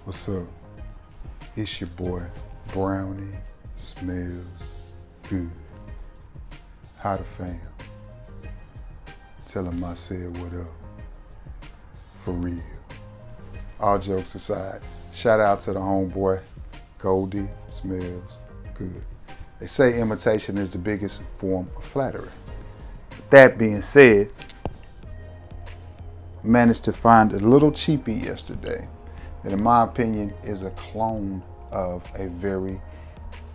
What's up? It's your boy, Brownie. Smells good. How the fam? Tell him I said what up. For real. All jokes aside, shout out to the homeboy, Goldie. Smells good. They say imitation is the biggest form of flattery. That being said, managed to find a little cheapie yesterday that in my opinion is a clone of a very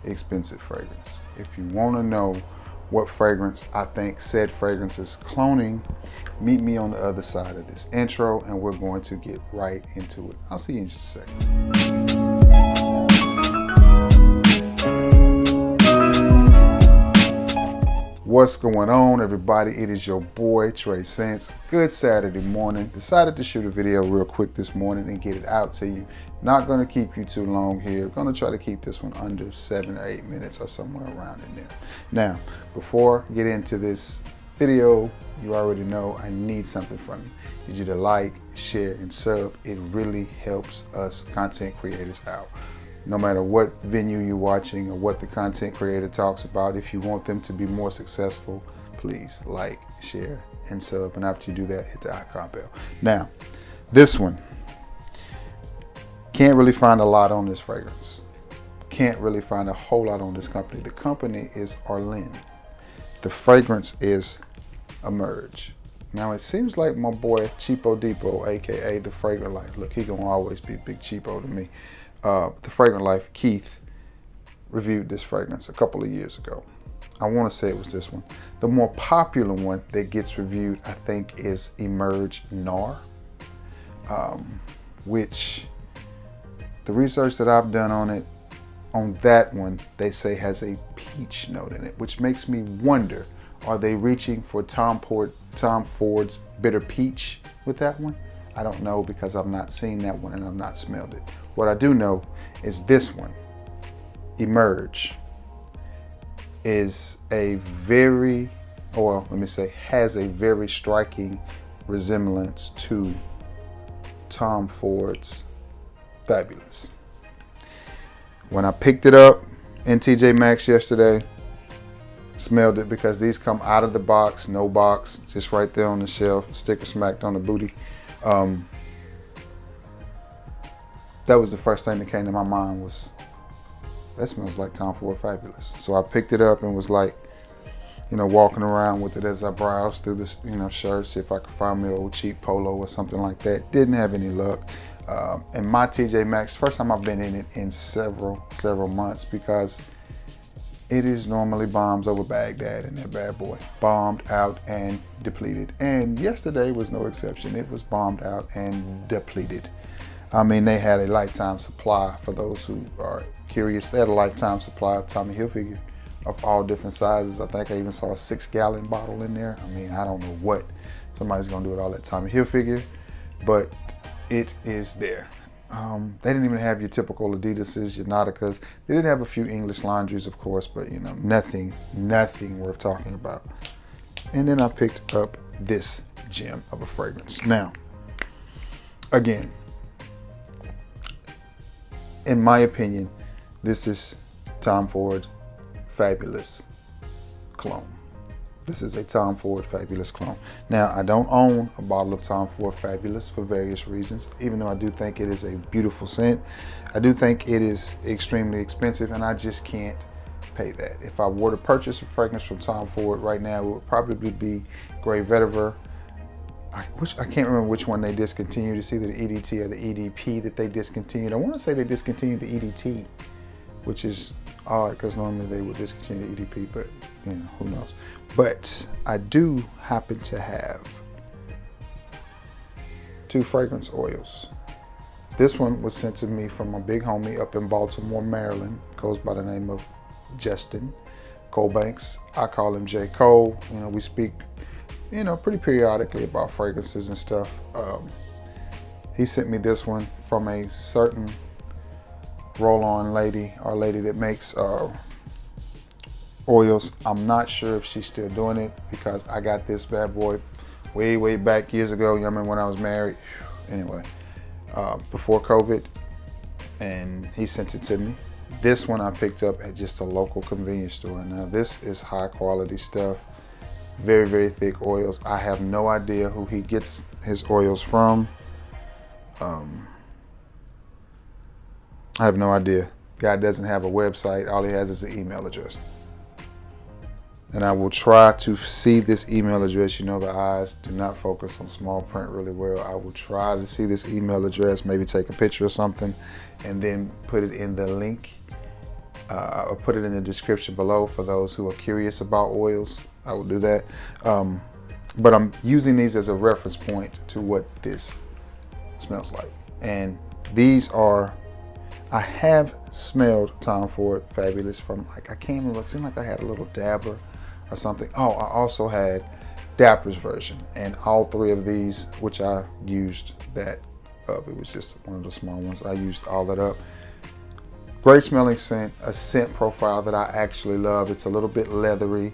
expensive fragrance. If you want to know what fragrance I think said fragrance is cloning, meet me on the other side of this intro and we're going to get right into it. I'll see you in just a second. What's going on, everybody? It is your boy Trey Sense. Good Saturday morning. Decided to shoot a video real quick this morning and get it out to you. Not going to keep you too long here. Going to try to keep this one under 7 or 8 minutes or somewhere around in there. Now, before I get into this video, you already know I need something from you. I need you to like, share, and sub. It really helps us content creators out. No matter what venue you're watching or what the content creator talks about, if you want them to be more successful, please like, share, and sub. And after you do that, hit the icon bell. Now, this one, can't really find a lot on this fragrance. Can't really find a whole lot on this company. The company is Arlyn. The fragrance is Emerge. Now, it seems like my boy Cheapo Depot, AKA The Fragrant Life. Look, he gonna always be Big Cheapo to me. The Fragrant Life, Keith, reviewed this fragrance a couple of years ago. I want to say it was this one. The more popular one that gets reviewed, I think, is Emerge Nar, which the research that I've done on it, on that one, they say has a peach note in it, which makes me wonder, are they reaching for Tom Ford's Bitter Peach with that one? I don't know because I've not seen that one and I've not smelled it. What I do know is this one, Emerge, is a very, or let me say, has a very striking resemblance to Tom Ford's Fabulous. When I picked it up in TJ Maxx yesterday, smelled it because these come out of the box, no box, just right there on the shelf, sticker smacked on the booty. That was the first thing that came to my mind was, that smells like Tom Ford Fabulous. So I picked it up and was like, walking around with it as I browsed through this, shirts, see if I could find me an old cheap polo or something like that. Didn't have any luck. And my TJ Maxx, first time I've been in it in several months because it is normally bombs over Baghdad and that bad boy. Bombed out and depleted. And yesterday was no exception. It was bombed out and depleted. I mean, they had a lifetime supply, for those who are curious. They had a lifetime supply of Tommy Hilfiger of all different sizes. I think I even saw a 6-gallon bottle in there. I mean, I don't know what somebody's gonna do with all that Tommy Hilfiger, but it is there. They didn't even have your typical Adidas's, your Nauticas. They did have a few English laundries, of course, but nothing worth talking about. And then I picked up this gem of a fragrance. Now, again, in my opinion, this is Tom Ford Fabulous clone. This is a Tom Ford Fabulous clone. Now, I don't own a bottle of Tom Ford Fabulous for various reasons, even though I do think it is a beautiful scent. I do think it is extremely expensive, and I just can't pay that. If I were to purchase a fragrance from Tom Ford right now, it would probably be Grey Vetiver. I can't remember which one they discontinued. It's either the EDT or the EDP that they discontinued. I want to say they discontinued the EDT, which is odd because normally they would discontinue the EDP, but who knows. But I do happen to have 2 fragrance oils. This one was sent to me from my big homie up in Baltimore, Maryland. Goes by the name of Justin Colebanks. I call him J. Cole. We speak pretty periodically about fragrances and stuff. He sent me this one from a certain roll-on lady, or lady that makes oils. I'm not sure if she's still doing it because I got this bad boy way back years ago. You remember when I was married? Anyway, before COVID, and he sent it to me. This one I picked up at just a local convenience store. Now this is high quality stuff, very, very thick oils. I have no idea who he gets his oils from. I have no idea. Guy doesn't have a website. All he has is an email address. And I will try to see this email address. You know, the eyes do not focus on small print really well. I will try to see this email address, maybe take a picture or something, and then put it in the link or put it in the description below for those who are curious about oils. I will do that. But I'm using these as a reference point to what this smells like. And these are, I have smelled Tom Ford Fabulous from, like, I can't remember, it seemed like I had a little dabber or something. Oh, I also had Dapper's version, and all three of these, which I used that up. It was just one of the small ones. I used all that up. Great smelling scent, a scent profile that I actually love. It's a little bit leathery,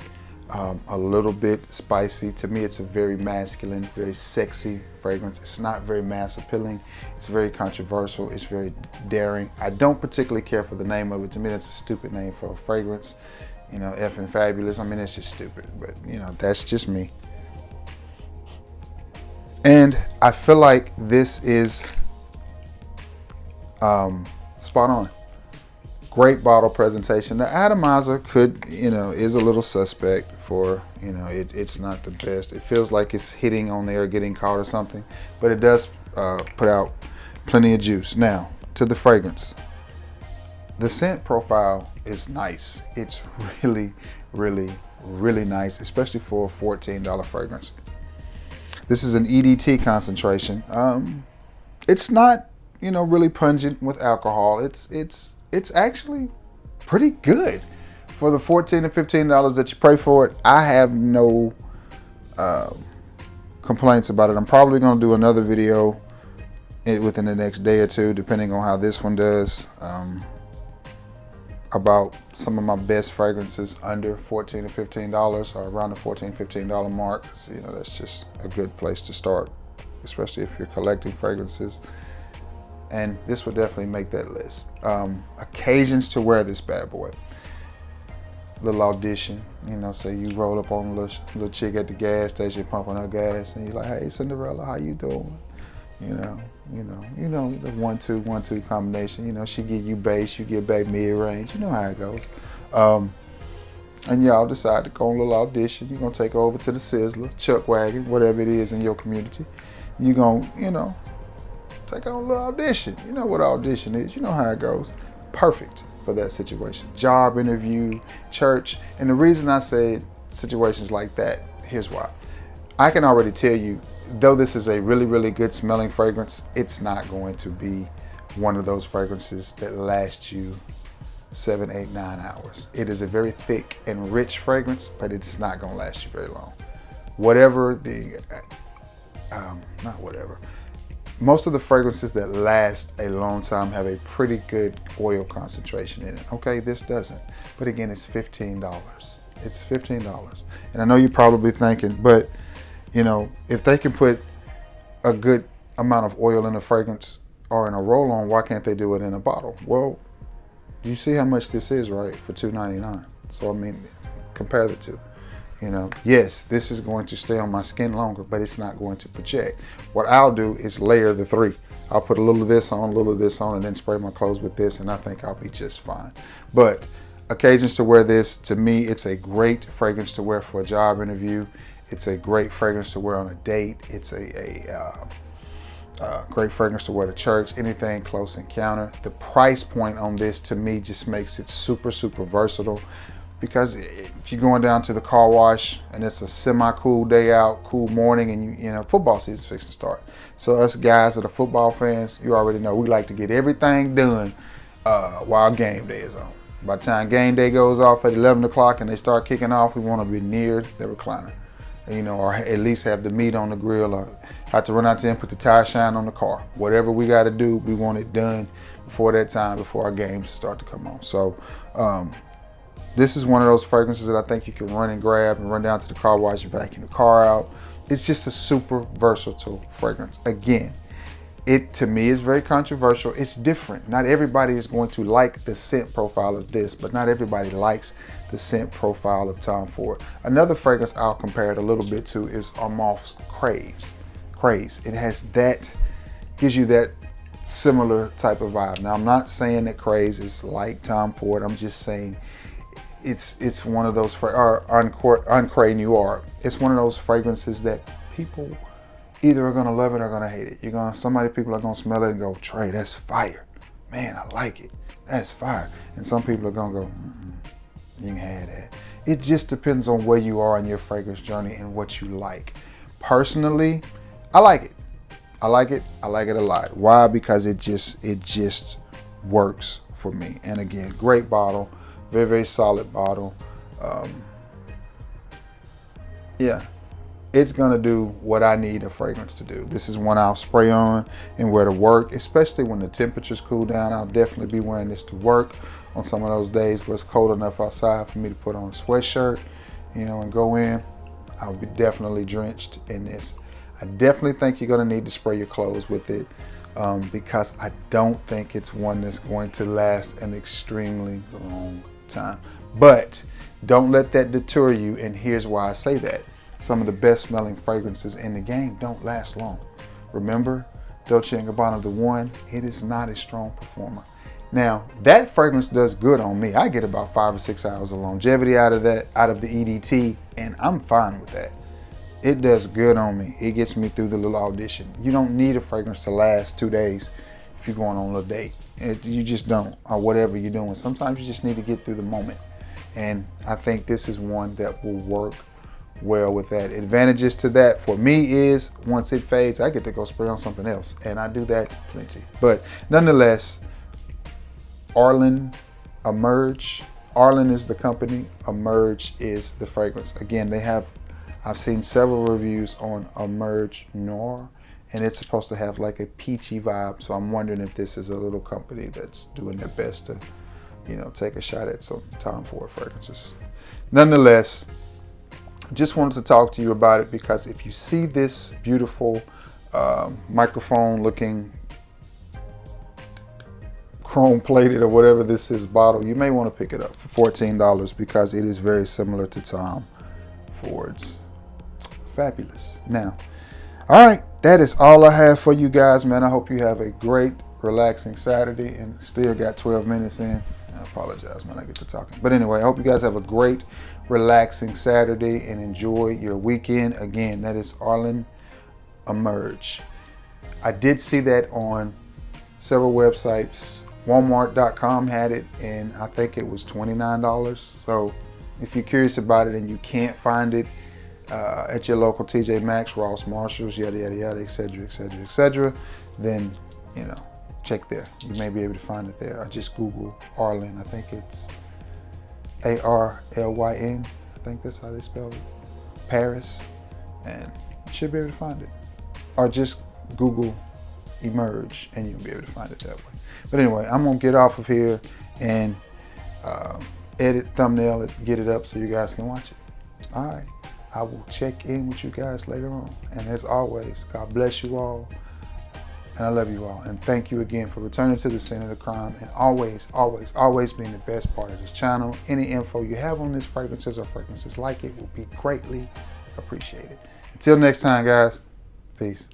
a little bit spicy. To me, it's a very masculine, very sexy fragrance. It's not very mass appealing. It's very controversial. It's very daring. I don't particularly care for the name of it. To me, that's a stupid name for a fragrance. You know, effing fabulous. I mean, it's just stupid, but you know, that's just me. And I feel like this is spot on. Great bottle presentation. The atomizer could, you know, is a little suspect for, you know, it's not the best. It feels like it's hitting on there, getting caught or something, but it does put out plenty of juice. Now, to the fragrance. The scent profile is nice. It's really, really, really nice, especially for a $14 fragrance. This is an EDT concentration. It's not, you know, really pungent with alcohol. It's actually pretty good for the $14 to $15 that you pay for it. I have no complaints about it. I'm probably going to do another video within the next day or two, depending on how this one does, about some of my best fragrances under $14 to $15 or around the $14, $15 mark. So, you know, that's just a good place to start, especially if you're collecting fragrances. And this would definitely make that list. Occasions to wear this bad boy. Little audition, you know, say you roll up on a little chick at the gas station pumping her gas, and you're like, "Hey, Cinderella, how you doing?" You know, the 1-2 combination. You know, she give you bass, you get back mid range. You know how it goes. And y'all decide to go on a little audition. You're gonna take her over to the Sizzler, Chuck Wagon, whatever it is in your community. You're gonna, you know, take on a little audition. You know what audition is. You know how it goes. Perfect for that situation. Job interview, church. And the reason I say situations like that, here's why. I can already tell you, though this is a really, really good smelling fragrance, it's not going to be one of those fragrances that last you 7, 8, 9 hours. It is a very thick and rich fragrance, but it's not going to last you very long. Whatever the, not whatever. Most of the fragrances that last a long time have a pretty good oil concentration in it. Okay, this doesn't. But again, it's $15. It's $15. And I know you're probably thinking, but you know, if they can put a good amount of oil in a fragrance or in a roll-on, why can't they do it in a bottle? Well, you see how much this is, right? For $2.99. So I mean, compare the two. You know, yes, this is going to stay on my skin longer, but it's not going to project. What I'll do is layer the three. I'll put a little of this on, a little of this on, and then spray my clothes with this, and I think I'll be just fine. But occasions to wear this, to me, it's a great fragrance to wear for a job interview. It's a great fragrance to wear on a date. It's a great fragrance to wear to church, anything close encounter. The price point on this, to me, just makes it super, super versatile. Because if you're going down to the car wash and it's a semi-cool day out, cool morning, and you know, football season's fixing to start. So us guys that are football fans, you already know we like to get everything done while game day is on. By the time game day goes off at 11 o'clock and they start kicking off, we want to be near the recliner. You know, or at least have the meat on the grill, or have to run out there and put the tire shine on the car. Whatever we got to do, we want it done before that time, before our games start to come on. So this is one of those fragrances that I think you can run and grab and run down to the car wash and vacuum the car out. It's just a super versatile fragrance. Again, It, to me, is very controversial. It's different. Not everybody is going to like the scent profile of this, but not everybody likes the scent profile of Tom Ford. Another fragrance I'll compare it a little bit to is Armand's Craze. It has that, gives you that similar type of vibe. Now, I'm not saying that Craze is like Tom Ford. I'm just saying it's one of those, or Uncray Noir. It's one of those fragrances that people either are gonna love it or gonna hate it. People are gonna smell it and go, Trey, that's fire. Man, I like it. That's fire. And some people are gonna go, you can have that. It just depends on where you are in your fragrance journey and what you like. Personally, I like it. I like it a lot. Why? Because it just works for me. And again, great bottle, very, very solid bottle. Yeah. It's gonna do what I need a fragrance to do. This is one I'll spray on and wear to work, especially when the temperatures cool down. I'll definitely be wearing this to work on some of those days where it's cold enough outside for me to put on a sweatshirt, and go in. I'll be definitely drenched in this. I definitely think you're gonna need to spray your clothes with it because I don't think it's one that's going to last an extremely long time. But don't let that deter you, and here's why I say that. Some of the best smelling fragrances in the game don't last long. Remember, Dolce & Gabbana, the one, it is not a strong performer. Now, that fragrance does good on me. I get about 5 or 6 hours of longevity out of the EDT, and I'm fine with that. It does good on me. It gets me through the little audition. You don't need a fragrance to last 2 days if you're going on a little date. You just don't, or whatever you're doing. Sometimes you just need to get through the moment. And I think this is one that will work well with that. Advantages to that for me is once it fades, I get to go spray on something else, and I do that plenty. But nonetheless, Arlyn Emerge. Arlyn is the company. Emerge is the fragrance. Again, I've seen several reviews on Emerge Noir, and it's supposed to have like a peachy vibe. So I'm wondering if this is a little company that's doing their best to, take a shot at some Tom Ford fragrances. Nonetheless, just wanted to talk to you about it because if you see this beautiful microphone looking chrome plated or whatever this is bottle, you may want to pick it up for $14 because it is very similar to Tom Ford's. Fabulous. Now, all right, that is all I have for you guys, man. I hope you have a great, relaxing Saturday and still got 12 minutes in. I apologize, man, I get to talking. But anyway, I hope you guys have a great, relaxing Saturday and enjoy your weekend. Again, that is Arlyn Emerge. I did see that on several websites. Walmart.com had it, and I think it was $29. So if you're curious about it and you can't find it at your local TJ Maxx, Ross, Marshalls, yada, yada, yada, etc., then, check there. You may be able to find it there. I just Google Arlyn. I think it's Arlyn. I think that's how they spell it. Paris, and you should be able to find it. Or just Google Emerge, and you'll be able to find it that way. But anyway, I'm gonna get off of here and edit, thumbnail it, get it up so you guys can watch it. All right, I will check in with you guys later on. And as always, God bless you all. And I love you all. And thank you again for returning to the scene of the crime and always, always, always being the best part of this channel. Any info you have on these fragrances or fragrances like it will be greatly appreciated. Until next time, guys, peace.